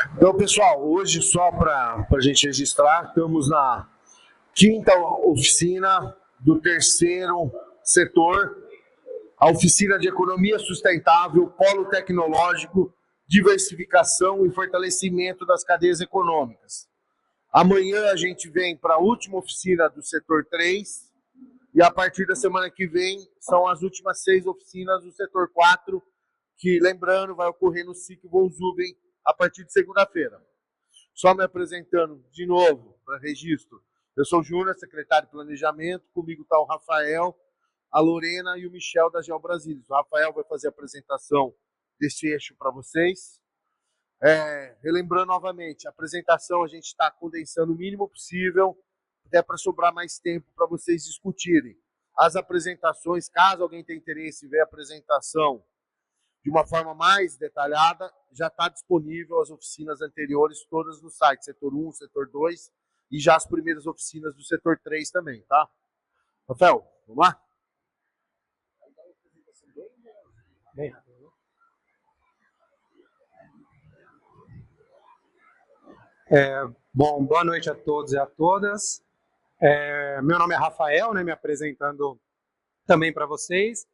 Então, pessoal, hoje só para a gente registrar, estamos na quinta oficina do terceiro setor, a oficina de economia sustentável, polo tecnológico, diversificação e fortalecimento das cadeias econômicas. Amanhã a gente vem para a última oficina do setor 3 e a partir da semana que vem são as últimas 6 oficinas do setor 4, que, lembrando, vai ocorrer no SIC Von Zuben a partir de segunda-feira. Só me apresentando de novo para registro. Eu sou o Júnior, secretário de Planejamento, comigo está o Rafael, a Lorena e o Michel da GeoBrasília. O Rafael vai fazer a apresentação desse eixo para vocês. Relembrando novamente, a apresentação a gente está condensando o mínimo possível, até para sobrar mais tempo para vocês discutirem. As apresentações, caso alguém tenha interesse em ver a apresentação de uma forma mais detalhada, já está disponível as oficinas anteriores, todas no site, setor 1, setor 2, e já as primeiras oficinas do setor 3 também, tá? Rafael, vamos lá? Bem rápido. Bom, boa noite a todos e a todas. Meu nome é Rafael, né, me apresentando também para vocês.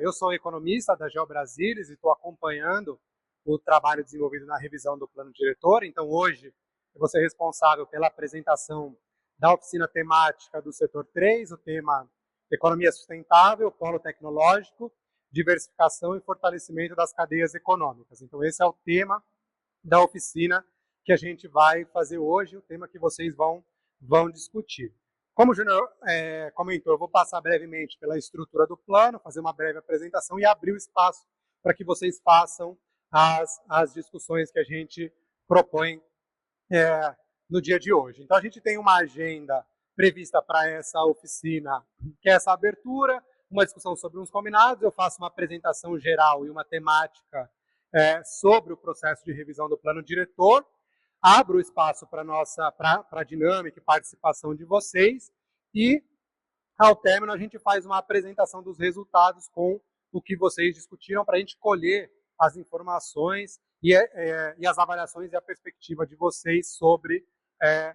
Eu sou economista da GeoBrasília e estou acompanhando o trabalho desenvolvido na revisão do plano diretor. Então, hoje, eu vou ser responsável pela apresentação da oficina temática do setor 3, o tema Economia Sustentável, Polo Tecnológico, Diversificação e Fortalecimento das Cadeias Econômicas. Então, esse é o tema da oficina que a gente vai fazer hoje, o tema que vocês vão discutir. Como o Júnior comentou, eu vou passar brevemente pela estrutura do plano, fazer uma breve apresentação e abrir o espaço para que vocês façam as discussões que a gente propõe no dia de hoje. Então, a gente tem uma agenda prevista para essa oficina, que é essa abertura, uma discussão sobre uns combinados, eu faço uma apresentação geral e uma temática sobre o processo de revisão do plano diretor, abro o espaço para a dinâmica e participação de vocês e, ao término, a gente faz uma apresentação dos resultados com o que vocês discutiram para a gente colher as informações e as avaliações e a perspectiva de vocês sobre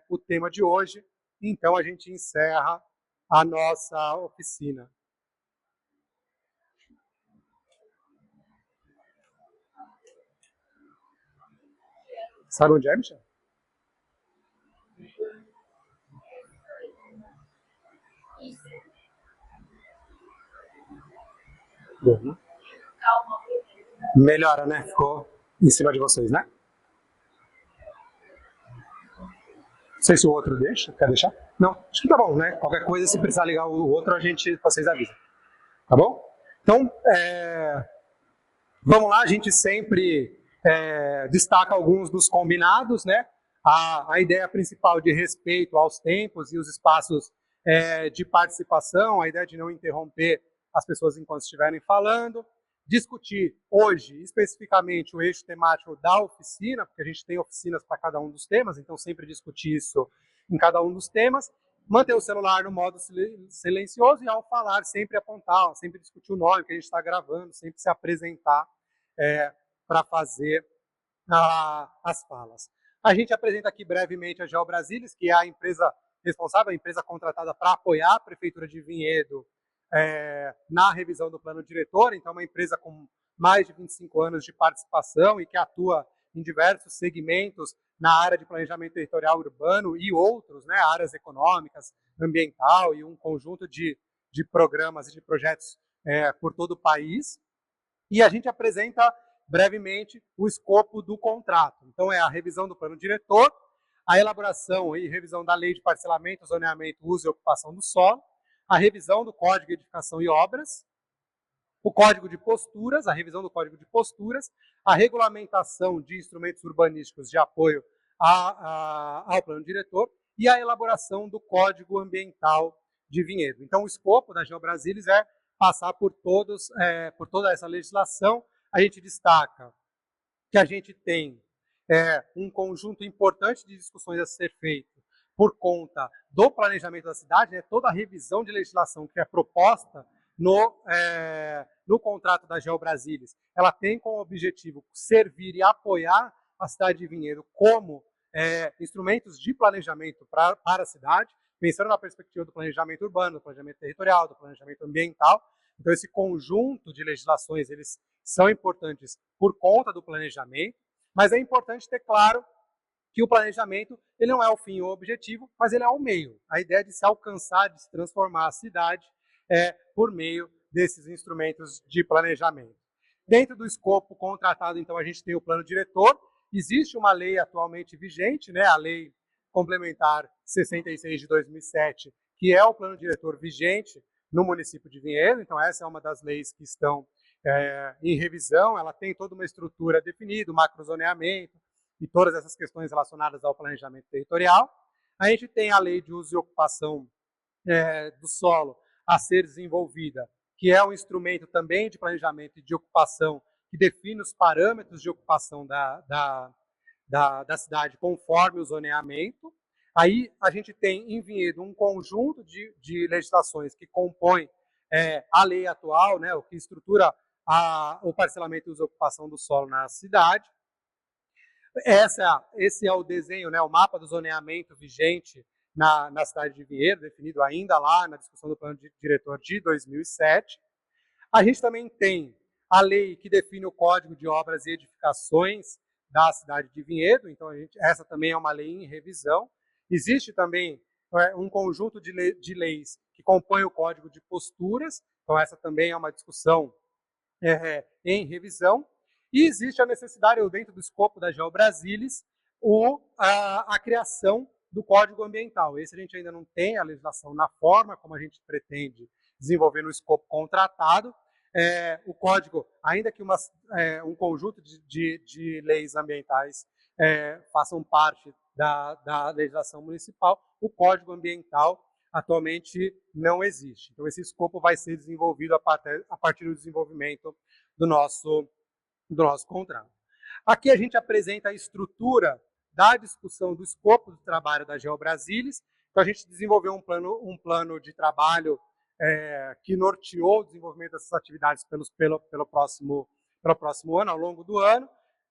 o tema de hoje. Então, a gente encerra a nossa oficina. Sabe onde é, Michel? Uhum. Melhora, né? Ficou em cima de vocês, né? Não sei se o outro deixa. Quer deixar? Não, acho que tá bom, né? Qualquer coisa, se precisar ligar o outro, vocês avisam. Tá bom? Então, vamos lá, a gente sempre destaca alguns dos combinados, né? A ideia principal de respeito aos tempos e os espaços de participação, a ideia de não interromper as pessoas enquanto estiverem falando, discutir hoje, especificamente, o eixo temático da oficina, porque a gente tem oficinas para cada um dos temas, então sempre discutir isso em cada um dos temas, manter o celular no modo silencioso e, ao falar, sempre apontar, sempre discutir o nome que a gente está gravando, sempre se apresentar para fazer as falas. A gente apresenta aqui brevemente a GeoBrasília, que é a empresa responsável, a empresa contratada para apoiar a Prefeitura de Vinhedo na revisão do plano diretor. Então, uma empresa com mais de 25 anos de participação e que atua em diversos segmentos na área de planejamento territorial urbano e outros, né, áreas econômicas, ambiental e um conjunto de programas e de projetos por todo o país. E a gente apresenta brevemente o escopo do contrato. Então, é a revisão do plano diretor, a elaboração e revisão da lei de parcelamento, zoneamento, uso e ocupação do solo, a revisão do Código de Edificação e Obras, o Código de Posturas, a revisão do Código de Posturas, a regulamentação de instrumentos urbanísticos de apoio ao plano diretor e a elaboração do Código Ambiental de Vinhedo. Então, o escopo da GeoBrasília é passar por toda essa legislação. A gente destaca que a gente tem um conjunto importante de discussões a ser feito por conta do planejamento da cidade, né, toda a revisão de legislação que é proposta no contrato da GeoBrasília, ela tem como objetivo servir e apoiar a cidade de Vinhedo como instrumentos de planejamento para a cidade, pensando na perspectiva do planejamento urbano, do planejamento territorial, do planejamento ambiental. Então, esse conjunto de legislações, eles são importantes por conta do planejamento, mas é importante ter claro que o planejamento ele não é o fim ou o objetivo, mas ele é o meio. A ideia de se alcançar, de se transformar a cidade por meio desses instrumentos de planejamento. Dentro do escopo contratado, então, a gente tem o plano diretor. Existe uma lei atualmente vigente, né, a Lei Complementar 66 de 2007, que é o plano diretor vigente no município de Vinhedo. Então, essa é uma das leis que estão em revisão. Ela tem toda uma estrutura definida, o macrozoneamento e todas essas questões relacionadas ao planejamento territorial. A gente tem a lei de uso e ocupação do solo a ser desenvolvida, que é um instrumento também de planejamento e de ocupação que define os parâmetros de ocupação da cidade conforme o zoneamento. Aí a gente tem em Vinhedo um conjunto de legislações que compõem a lei atual, né, o que estrutura o parcelamento e uso e ocupação do solo na cidade. Esse é o desenho, né, o mapa do zoneamento vigente na cidade de Vinhedo, definido ainda lá na discussão do plano diretor de 2007. A gente também tem a lei que define o Código de Obras e Edificações da cidade de Vinhedo, então essa também é uma lei em revisão. Existe também um conjunto de leis que compõem o Código de Posturas, então essa também é uma discussão em revisão. E existe a necessidade, dentro do escopo da GeoBrasilis, a criação do Código Ambiental. Esse a gente ainda não tem a legislação na forma como a gente pretende desenvolver no escopo contratado. O código, ainda que um conjunto de leis ambientais façam parte da legislação municipal, o Código Ambiental atualmente não existe. Então, esse escopo vai ser desenvolvido a partir do desenvolvimento do nosso contrato. Aqui a gente apresenta a estrutura da discussão do escopo do trabalho da GeoBrasilis. Então, a gente desenvolveu um plano de trabalho que norteou o desenvolvimento dessas atividades pelo próximo ano, ao longo do ano.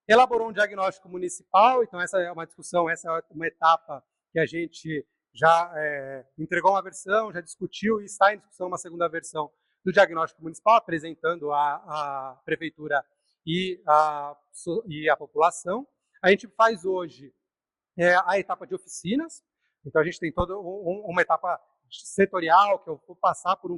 Elaborou um diagnóstico municipal, então essa é uma discussão, essa é uma etapa que a gente já entregou uma versão, já discutiu e está em discussão uma segunda versão do diagnóstico municipal, apresentando a prefeitura e a população. A gente faz hoje a etapa de oficinas, então a gente tem toda uma etapa setorial, que eu vou passar por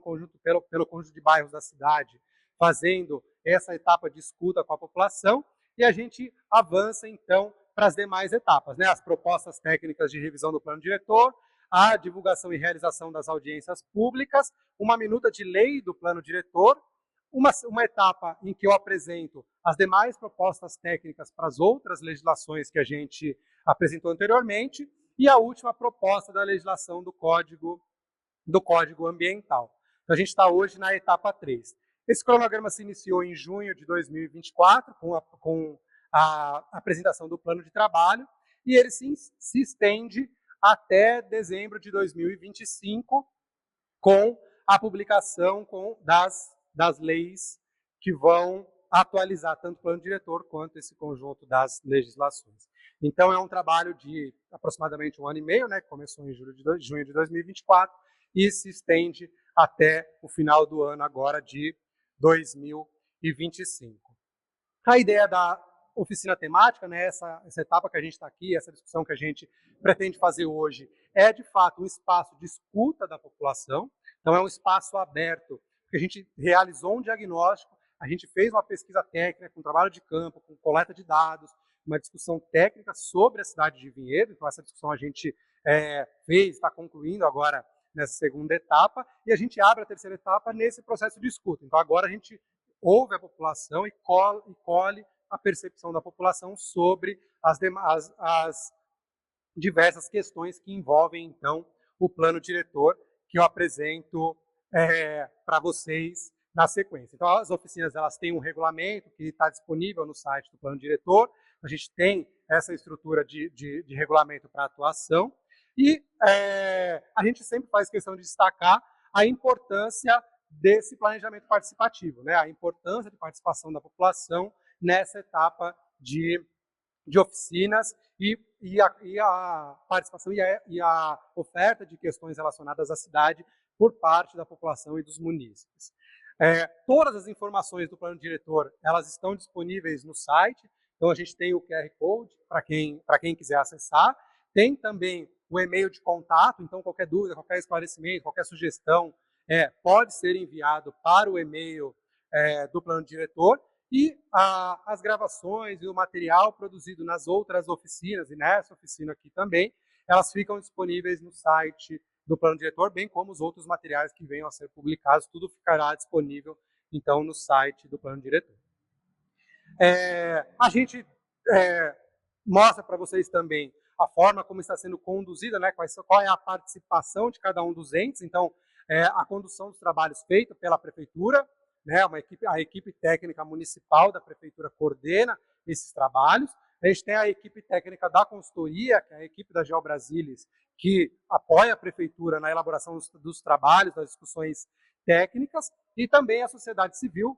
pelo conjunto de bairros da cidade, fazendo essa etapa de escuta com a população, e a gente avança, então, para as demais etapas, né? As propostas técnicas de revisão do plano diretor, a divulgação e realização das audiências públicas, uma minuta de lei do plano diretor, uma etapa em que eu apresento as demais propostas técnicas para as outras legislações que a gente apresentou anteriormente, e a última proposta da legislação do Código Ambiental. Então, a gente está hoje na etapa 3. Esse cronograma se iniciou em junho de 2024, com a apresentação do plano de trabalho, e ele se estende até dezembro de 2025, com a publicação das leis que vão atualizar tanto o plano diretor quanto esse conjunto das legislações. Então, é um trabalho de aproximadamente 1 ano e meio, né, que começou em junho de 2024 e se estende até o final do ano agora de 2025. A ideia da oficina temática, né, essa etapa que a gente está aqui, essa discussão que a gente pretende fazer hoje, é de fato um espaço de escuta da população. Então, é um espaço aberto, porque a gente realizou um diagnóstico, a gente fez uma pesquisa técnica, com trabalho de campo, com coleta de dados, uma discussão técnica sobre a cidade de Vinhedo. Então, essa discussão a gente fez, está concluindo agora nessa segunda etapa, e a gente abre a terceira etapa nesse processo de escuta. Então, agora a gente ouve a população e colhe a percepção da população sobre as diversas questões que envolvem, então, o plano diretor, que eu apresento para vocês na sequência. Então, as oficinas elas têm um regulamento que está disponível no site do plano diretor. A gente tem essa estrutura de regulamento para atuação, e a gente sempre faz questão de destacar a importância desse planejamento participativo, né? A importância de participação da população nessa etapa de de oficinas e a participação e a oferta de questões relacionadas à cidade por parte da população e dos munícipes. Todas as informações do plano diretor, elas estão disponíveis no site, então a gente tem o QR Code para quem quiser acessar, tem também o e-mail de contato, então qualquer dúvida, qualquer esclarecimento, qualquer sugestão pode ser enviado para o e-mail do plano diretor, e as gravações e o material produzido nas outras oficinas e nessa oficina aqui também, elas ficam disponíveis no site do plano diretor, bem como os outros materiais que venham a ser publicados, tudo ficará disponível, então, no site do plano diretor. A gente mostra para vocês também a forma como está sendo conduzida, né, qual é a participação de cada um dos entes, então, a condução dos trabalhos feita pela prefeitura, né, a equipe técnica municipal da prefeitura coordena esses trabalhos. A gente tem a equipe técnica da consultoria, que é a equipe da GeoBrasilis, que apoia a prefeitura na elaboração dos trabalhos, das discussões técnicas, e também a sociedade civil,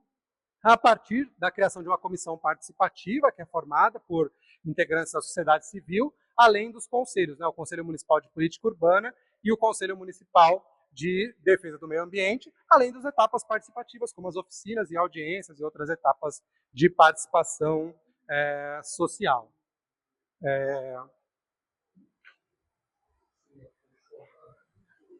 a partir da criação de uma comissão participativa, que é formada por integrantes da sociedade civil, além dos conselhos, né, o Conselho Municipal de Política Urbana e o Conselho Municipal de Defesa do Meio Ambiente, além das etapas participativas, como as oficinas e audiências e outras etapas de participação social.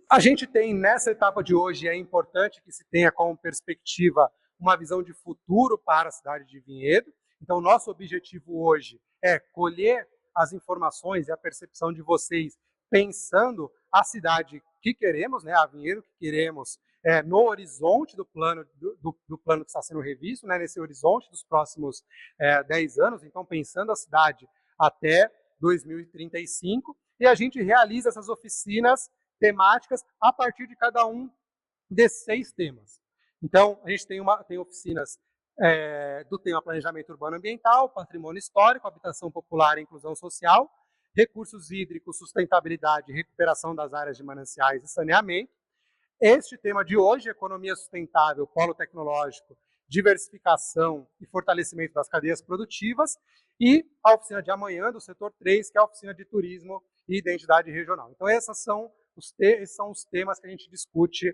A gente tem, nessa etapa de hoje, é importante que se tenha como perspectiva uma visão de futuro para a cidade de Vinhedo. Então, nosso objetivo hoje é colher as informações e a percepção de vocês pensando a cidade que queremos, né, a Vinhedo que queremos, no horizonte do plano que está sendo revisto, né, nesse horizonte dos próximos 10 anos, então pensando a cidade até 2035, e a gente realiza essas oficinas temáticas a partir de cada um desses 6 temas. Então, a gente tem oficinas do tema planejamento urbano ambiental, patrimônio histórico, habitação popular e inclusão social, recursos hídricos, sustentabilidade e recuperação das áreas de mananciais e saneamento. Este tema de hoje, economia sustentável, polo tecnológico, diversificação e fortalecimento das cadeias produtivas, e a oficina de amanhã, do setor 3, que é a oficina de turismo e identidade regional. Então, esses são os temas que a gente discute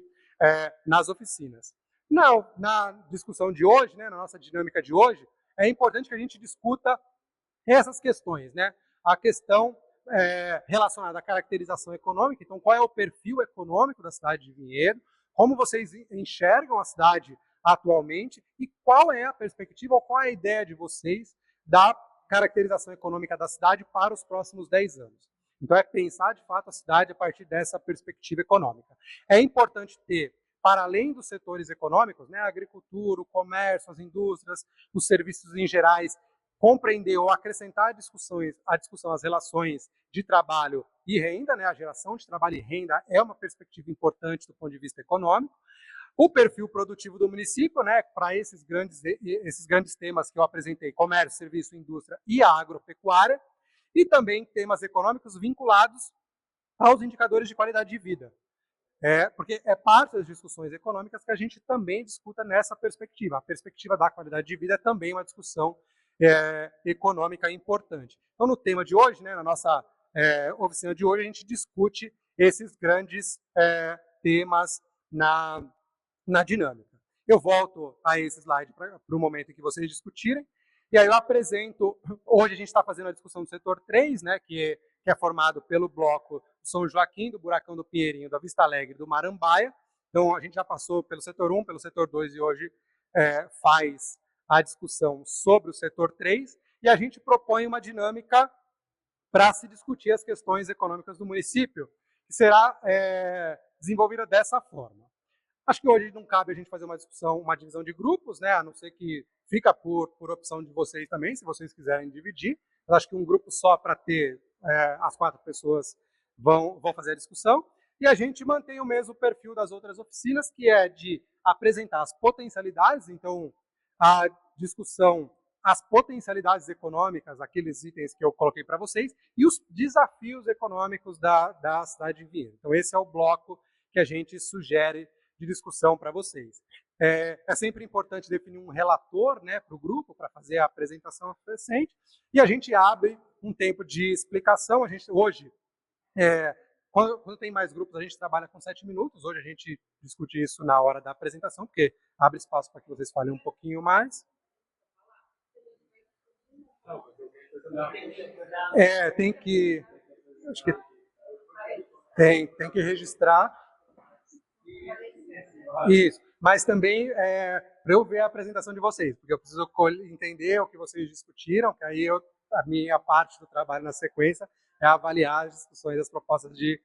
nas oficinas. Na discussão de hoje, né, na nossa dinâmica de hoje, é importante que a gente discuta essas questões, né? A questão relacionada à caracterização econômica, então qual é o perfil econômico da cidade de Vinhedo, como vocês enxergam a cidade atualmente e qual é a perspectiva ou qual é a ideia de vocês da caracterização econômica da cidade para os próximos 10 anos. Então é pensar de fato a cidade a partir dessa perspectiva econômica. É importante ter, para além dos setores econômicos, né, a agricultura, o comércio, as indústrias, os serviços em gerais, compreender ou acrescentar à discussão as relações de trabalho e renda, né, a geração de trabalho e renda é uma perspectiva importante do ponto de vista econômico. O perfil produtivo do município, né, para esses grandes temas que eu apresentei, comércio, serviço, indústria e agropecuária, e também temas econômicos vinculados aos indicadores de qualidade de vida. Porque é parte das discussões econômicas que a gente também discuta nessa perspectiva. A perspectiva da qualidade de vida é também uma discussão econômica importante. Então, no tema de hoje, né, na nossa oficina de hoje, a gente discute esses grandes temas na dinâmica. Eu volto a esse slide para o momento em que vocês discutirem, e aí eu apresento, hoje a gente está fazendo a discussão do setor 3, né, que é formado pelo bloco do São Joaquim, do Buracão do Pinheirinho, da Vista Alegre e do Marambaia. Então, a gente já passou pelo setor 1, pelo setor 2 e hoje faz a discussão sobre o setor 3, e a gente propõe uma dinâmica para se discutir as questões econômicas do município, que será desenvolvida dessa forma. Acho que hoje não cabe a gente fazer uma discussão, uma divisão de grupos, né, a não ser que fica por opção de vocês também, se vocês quiserem dividir. Eu acho que um grupo só para ter as 4 pessoas vão fazer a discussão, e a gente mantém o mesmo perfil das outras oficinas, que é de apresentar as potencialidades, então a discussão, as potencialidades econômicas, aqueles itens que eu coloquei para vocês, e os desafios econômicos da cidade de Vinhedo. Então esse é o bloco que a gente sugere de discussão para vocês. É sempre importante definir um relator, né, para o grupo, para fazer a apresentação recente, e a gente abre um tempo de explicação. A gente, hoje, quando tem mais grupos, a gente trabalha com 7 minutos. Hoje a gente discute isso na hora da apresentação, porque abre espaço para que vocês falem um pouquinho mais. Tem que... Acho que tem que registrar. Isso. Mas também para eu ver a apresentação de vocês, porque eu preciso entender o que vocês discutiram, que aí a minha parte do trabalho na sequência é avaliar as discussões, as propostas de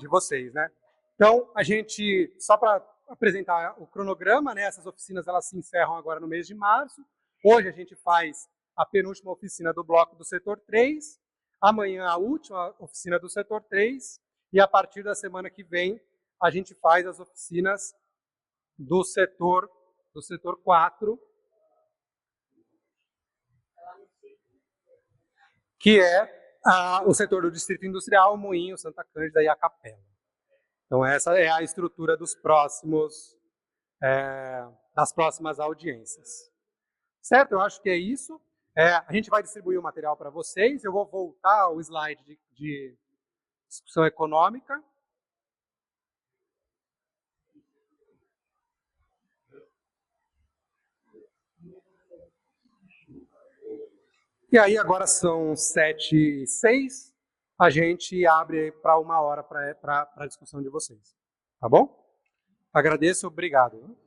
vocês, né? Então, a gente, só para apresentar o cronograma, né, essas oficinas elas se encerram agora no mês de março. Hoje a gente faz a penúltima oficina do bloco do setor 3, amanhã a última oficina do setor 3, e a partir da semana que vem a gente faz as oficinas do setor 4, que é o setor do Distrito Industrial, Moinho, Santa Cândida e a Capela. Então, essa é a estrutura dos das próximas audiências. Certo? Eu acho que é isso. A gente vai distribuir o material para vocês. Eu vou voltar ao slide de discussão econômica. E aí, agora são 7h06, a gente abre para 1 hora para a discussão de vocês. Tá bom? Agradeço, obrigado.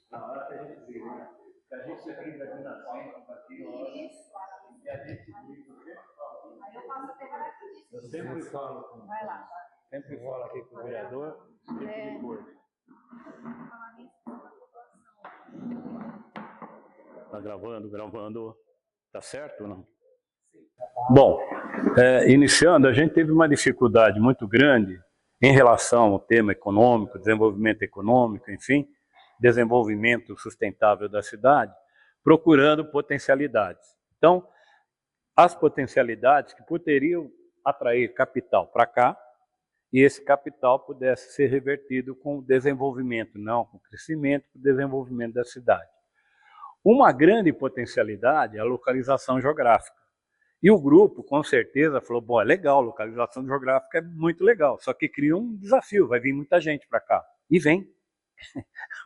Na hora que a gente vê, né? Que a gente brinca aqui na frente, aqui, e a gente brinca, eu sempre falo com sempre falo aqui com o vereador, sempre de coisa. Tá gravando, tá certo ou não? Bom, iniciando, a gente teve uma dificuldade muito grande em relação ao tema econômico, desenvolvimento econômico, enfim, desenvolvimento sustentável da cidade, procurando potencialidades. Então, as potencialidades que poderiam atrair capital para cá, e esse capital pudesse ser revertido com o desenvolvimento, não com o crescimento, com o desenvolvimento da cidade. Uma grande potencialidade é a localização geográfica. E o grupo, com certeza, falou, bom, é legal, localização geográfica é muito legal, só que cria um desafio, vai vir muita gente para cá. E vem.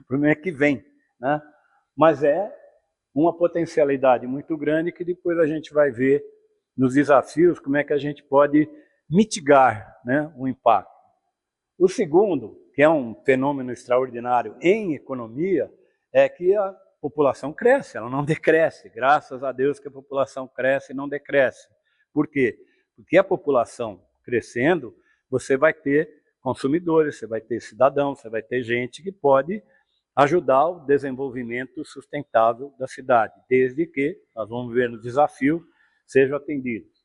O problema é que vem, né? Mas é uma potencialidade muito grande que depois a gente vai ver nos desafios como é que a gente pode mitigar, né, o impacto. O segundo, que é um fenômeno extraordinário em economia, é que a população cresce, ela não decresce. Graças a Deus que a população cresce e não decresce. Por quê? Porque a população crescendo, você vai ter consumidores, você vai ter cidadãos, você vai ter gente que pode ajudar o desenvolvimento sustentável da cidade, desde que, nós vamos ver no desafio, sejam atendidos.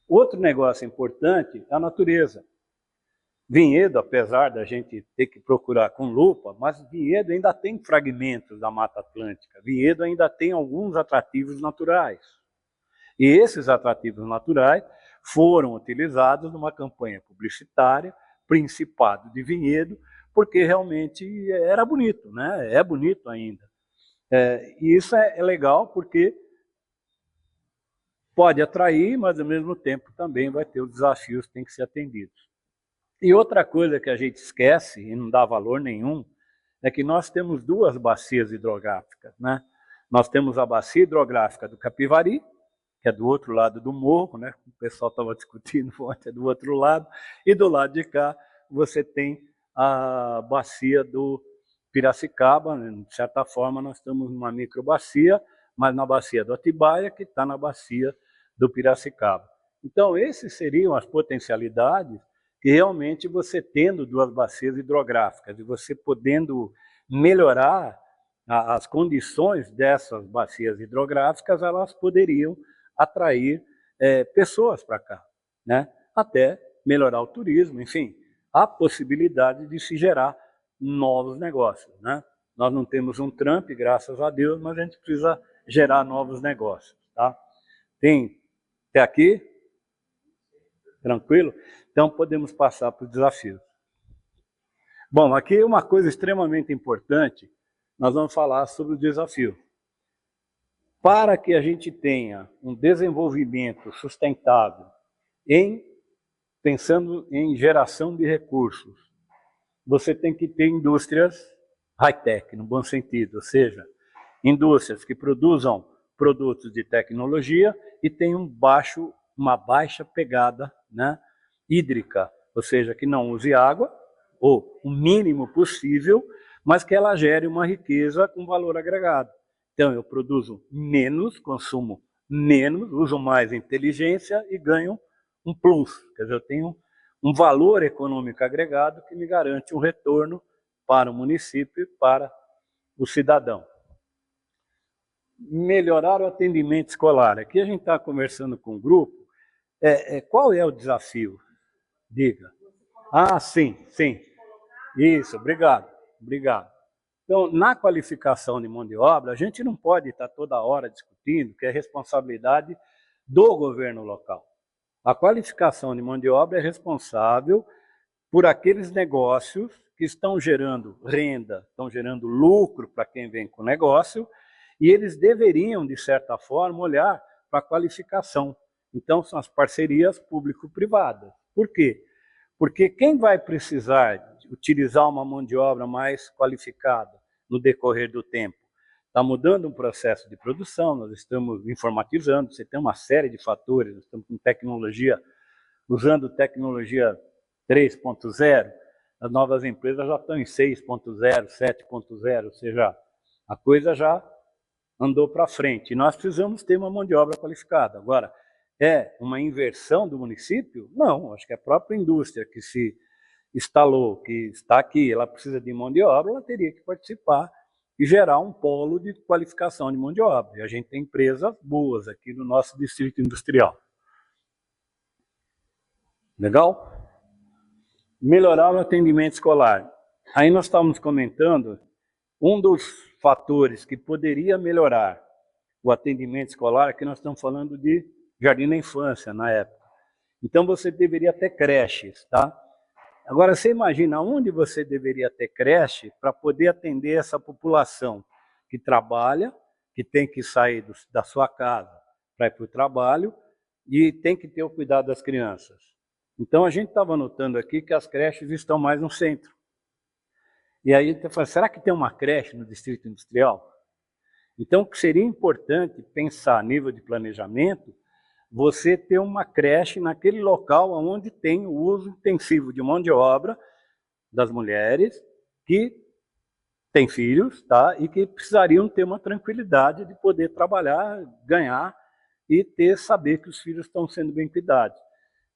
Outro negócio importante é a natureza. Vinhedo, apesar da gente ter que procurar com lupa, mas Vinhedo ainda tem fragmentos da Mata Atlântica. Vinhedo ainda tem alguns atrativos naturais. E esses atrativos naturais foram utilizados numa campanha publicitária, Principado de Vinhedo, porque realmente era bonito, né? É bonito ainda. E isso é legal porque pode atrair, mas ao mesmo tempo também vai ter os desafios que têm que ser atendidos. E outra coisa que a gente esquece e não dá valor nenhum, é que nós temos duas bacias hidrográficas, né? Nós temos a bacia hidrográfica do Capivari, que é do outro lado do morro, né? O pessoal estava discutindo ontem, é do outro lado, e do lado de cá você tem a bacia do Piracicaba, né? De certa forma nós estamos numa microbacia, mas na bacia do Atibaia, que está na bacia do Piracicaba. Então, essas seriam as potencialidades que realmente você tendo duas bacias hidrográficas e você podendo melhorar as condições dessas bacias hidrográficas, elas poderiam atrair pessoas para cá, né? Até melhorar o turismo, enfim, há possibilidade de se gerar novos negócios, né? Nós não temos um Trump, graças a Deus, mas a gente precisa gerar novos negócios, tá? Tem até aqui? Tranquilo? Então podemos passar para o desafio. Bom, aqui uma coisa extremamente importante, nós vamos falar sobre o desafio. Para que a gente tenha um desenvolvimento sustentável, pensando em geração de recursos, você tem que ter indústrias high-tech, no bom sentido, ou seja, indústrias que produzam produtos de tecnologia e tenham uma baixa pegada, né, hídrica, ou seja, que não use água, ou o mínimo possível, mas que ela gere uma riqueza com valor agregado. Então, eu produzo menos, consumo menos, uso mais inteligência e ganho um plus. Quer dizer, eu tenho um valor econômico agregado que me garante um retorno para o município e para o cidadão. Melhorar o atendimento escolar. Aqui a gente está conversando com o grupo. Qual é o desafio? Diga. Ah, sim. Isso, obrigado. Então, na qualificação de mão de obra, a gente não pode estar toda hora discutindo que é responsabilidade do governo local. A qualificação de mão de obra é responsável por aqueles negócios que estão gerando renda, estão gerando lucro para quem vem com o negócio, e eles deveriam, de certa forma, olhar para a qualificação. Então, são as parcerias público-privadas. Por quê? Porque quem vai precisar utilizar uma mão de obra mais qualificada no decorrer do tempo? Está mudando um processo de produção, nós estamos informatizando, você tem uma série de fatores, nós estamos com tecnologia, usando tecnologia 3.0, as novas empresas já estão em 6.0, 7.0, ou seja, a coisa já andou para frente. E nós precisamos ter uma mão de obra qualificada. Agora, é uma inversão do município? Não, acho que a própria indústria que se instalou, que está aqui, ela precisa de mão de obra, ela teria que participar e gerar um polo de qualificação de mão de obra. E a gente tem empresas boas aqui no nosso distrito industrial. Legal? Melhorar o atendimento escolar. Aí nós estávamos comentando, um dos fatores que poderia melhorar o atendimento escolar, que nós estamos falando de jardim da infância na época. Então você deveria ter creches, tá? Agora você imagina onde você deveria ter creche para poder atender essa população que trabalha, que tem que sair da sua casa para ir para o trabalho e tem que ter o cuidado das crianças. Então a gente estava notando aqui que as creches estão mais no centro. E aí a gente fala, será que tem uma creche no distrito industrial? Então seria importante pensar a nível de planejamento, você ter uma creche naquele local onde tem o uso intensivo de mão de obra das mulheres que têm filhos, tá? E que precisariam ter uma tranquilidade de poder trabalhar, ganhar e saber que os filhos estão sendo bem cuidados.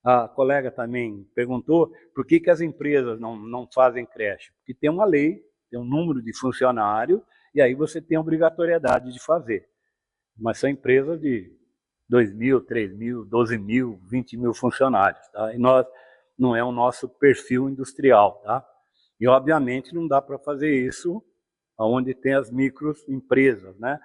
A colega também perguntou por que as empresas não fazem creche. Porque tem uma lei, tem um número de funcionários e aí você tem a obrigatoriedade de fazer. Mas são empresas de 2.000, 3.000, 12.000, 20.000 funcionários, tá? E não é o nosso perfil industrial, tá? E obviamente não dá para fazer isso onde tem as microempresas, né?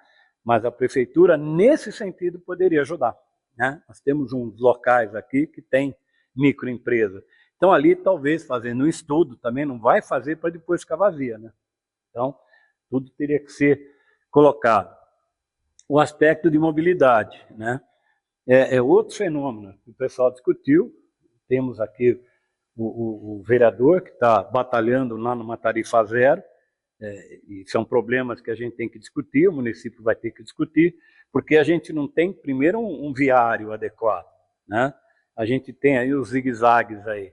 Mas a prefeitura, nesse sentido, poderia ajudar, né? Nós temos uns locais aqui que tem microempresa. Então ali, talvez, fazendo um estudo, também não vai fazer para depois ficar vazia, né? Então, tudo teria que ser colocado. O aspecto de mobilidade, né? É outro fenômeno que o pessoal discutiu. Temos aqui o vereador que está batalhando lá numa tarifa zero, e são problemas que a gente tem que discutir, o município vai ter que discutir, porque a gente não tem, primeiro, um viário adequado, né? A gente tem aí os zigue-zagues aí,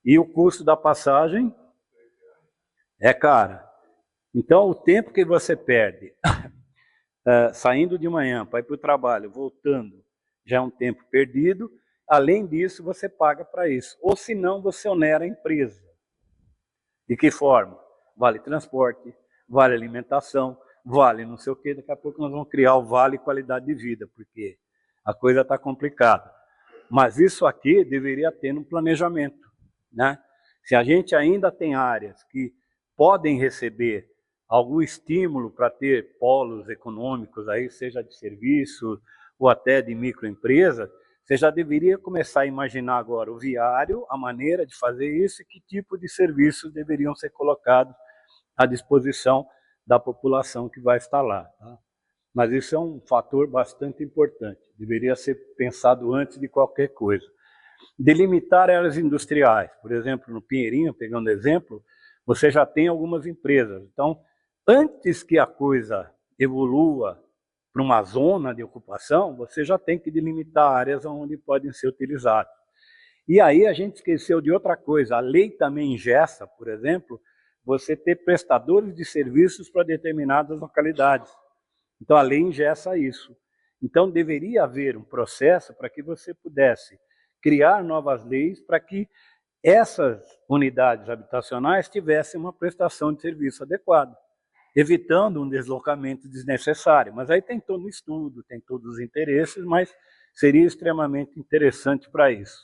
e o custo da passagem é caro. Então, o tempo que você perde saindo de manhã para ir para o trabalho, voltando, já é um tempo perdido. Além disso, você paga para isso. Ou se não, você onera a empresa. De que forma? Vale transporte, vale alimentação, vale não sei o quê. Daqui a pouco nós vamos criar o vale qualidade de vida, porque a coisa está complicada. Mas isso aqui deveria ter no planejamento, né? Se a gente ainda tem áreas que podem receber algum estímulo para ter polos econômicos, aí, seja de serviço ou até de microempresa, você já deveria começar a imaginar agora o viário, a maneira de fazer isso e que tipo de serviços deveriam ser colocados à disposição da população que vai estar lá, tá? Mas isso é um fator bastante importante, deveria ser pensado antes de qualquer coisa. Delimitar áreas industriais, por exemplo, no Pinheirinho, pegando exemplo, você já tem algumas empresas. Então, antes que a coisa evolua para uma zona de ocupação, você já tem que delimitar áreas onde podem ser utilizadas. E aí a gente esqueceu de outra coisa, a lei também engessa, por exemplo, você ter prestadores de serviços para determinadas localidades. Então a lei engessa isso. Então deveria haver um processo para que você pudesse criar novas leis para que essas unidades habitacionais tivessem uma prestação de serviço adequada, evitando um deslocamento desnecessário. Mas aí tem todo o estudo, tem todos os interesses, mas seria extremamente interessante para isso.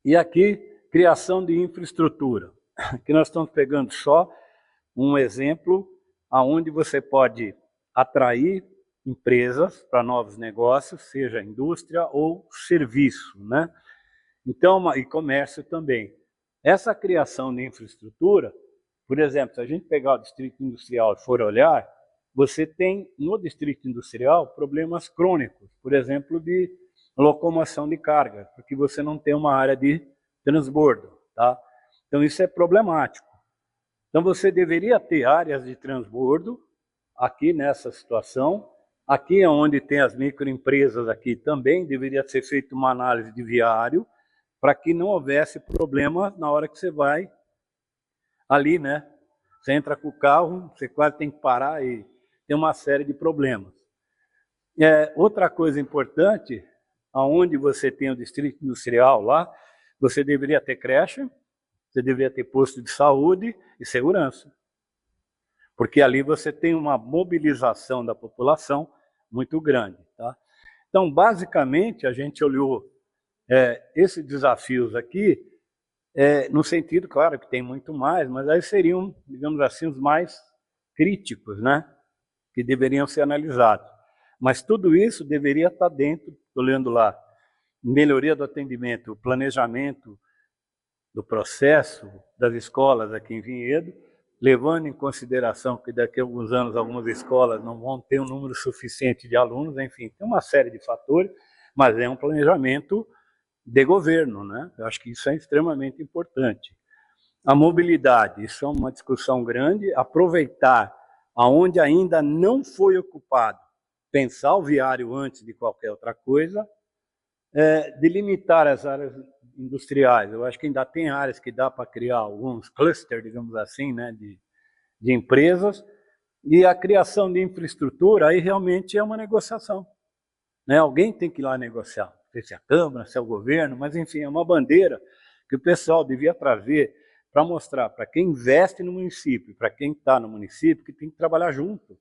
E aqui, criação de infraestrutura. Aqui nós estamos pegando só um exemplo onde você pode atrair empresas para novos negócios, seja indústria ou serviço, né? Então, e comércio também. Essa criação de infraestrutura, por exemplo, se a gente pegar o distrito industrial e for olhar, você tem no distrito industrial problemas crônicos, por exemplo, de locomoção de carga, porque você não tem uma área de transbordo, tá? Então isso é problemático. Então você deveria ter áreas de transbordo aqui nessa situação. Aqui onde tem as microempresas aqui também deveria ser feita uma análise de viário para que não houvesse problema na hora que você vai ali, né? Você entra com o carro, você quase tem que parar e tem uma série de problemas. Outra coisa importante, aonde você tem o distrito industrial lá, você deveria ter creche, você deveria ter posto de saúde e segurança. Porque ali você tem uma mobilização da população muito grande. Tá? Então, basicamente, a gente olhou esses desafios aqui, no sentido, claro, que tem muito mais, mas aí seriam, digamos assim, os mais críticos, né? Que deveriam ser analisados. Mas tudo isso deveria estar dentro, estou lendo lá, melhoria do atendimento, planejamento do processo das escolas aqui em Vinhedo, levando em consideração que daqui a alguns anos algumas escolas não vão ter um número suficiente de alunos, enfim, tem uma série de fatores, mas é um planejamento de governo, né? Eu acho que isso é extremamente importante. A mobilidade, isso é uma discussão grande, aproveitar aonde ainda não foi ocupado, pensar o viário antes de qualquer outra coisa, delimitar as áreas industriais. Eu acho que ainda tem áreas que dá para criar alguns clusters, digamos assim, né, de empresas, e a criação de infraestrutura aí realmente é uma negociação. Né? Alguém tem que ir lá negociar, se é a Câmara, se é o governo, mas enfim, é uma bandeira que o pessoal devia trazer para mostrar para quem investe no município, para quem está no município, que tem que trabalhar junto.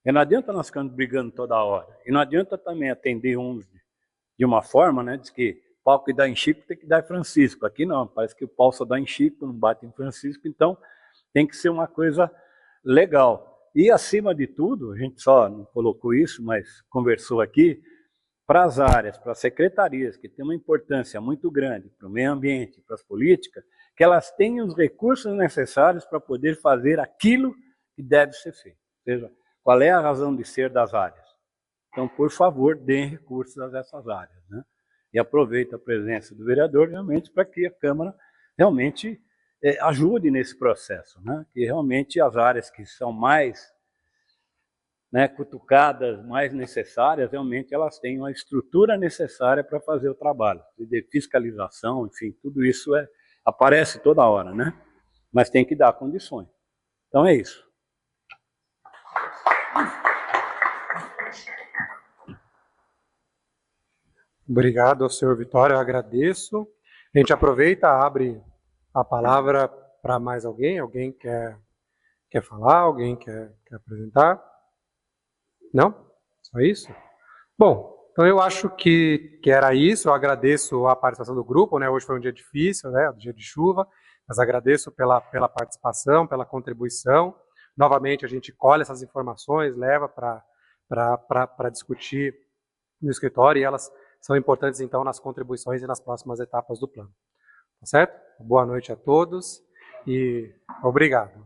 E não adianta nós ficarmos brigando toda hora. E não adianta também atender uns de uma forma, né, diz que pau que dá em Chico tem que dar em Francisco. Aqui não, parece que o pau só dá em Chico, não bate em Francisco, então tem que ser uma coisa legal. E acima de tudo, a gente só não colocou isso, mas conversou aqui, para as áreas, para as secretarias, que tem uma importância muito grande para o meio ambiente, para as políticas, que elas tenham os recursos necessários para poder fazer aquilo que deve ser feito. Ou seja, qual é a razão de ser das áreas? Então, por favor, deem recursos a essas áreas. Né? E aproveito a presença do vereador realmente para que a Câmara realmente ajude nesse processo. Né? Que realmente as áreas que são mais cutucadas, mais necessárias, realmente elas têm uma estrutura necessária para fazer o trabalho. De fiscalização, enfim, tudo isso aparece toda hora, né? Mas tem que dar condições. Então é isso. Obrigado ao senhor Vitório, eu agradeço. A gente aproveita, abre a palavra para mais alguém. Alguém quer falar? Alguém quer apresentar? Não? Só isso? Bom, então eu acho que era isso. Eu agradeço a participação do grupo, né? Hoje foi um dia difícil, né? Um dia de chuva, mas agradeço pela participação, pela contribuição. Novamente, a gente colhe essas informações, leva para discutir no escritório, e elas são importantes, então, nas contribuições e nas próximas etapas do plano. Tá certo? Boa noite a todos e obrigado.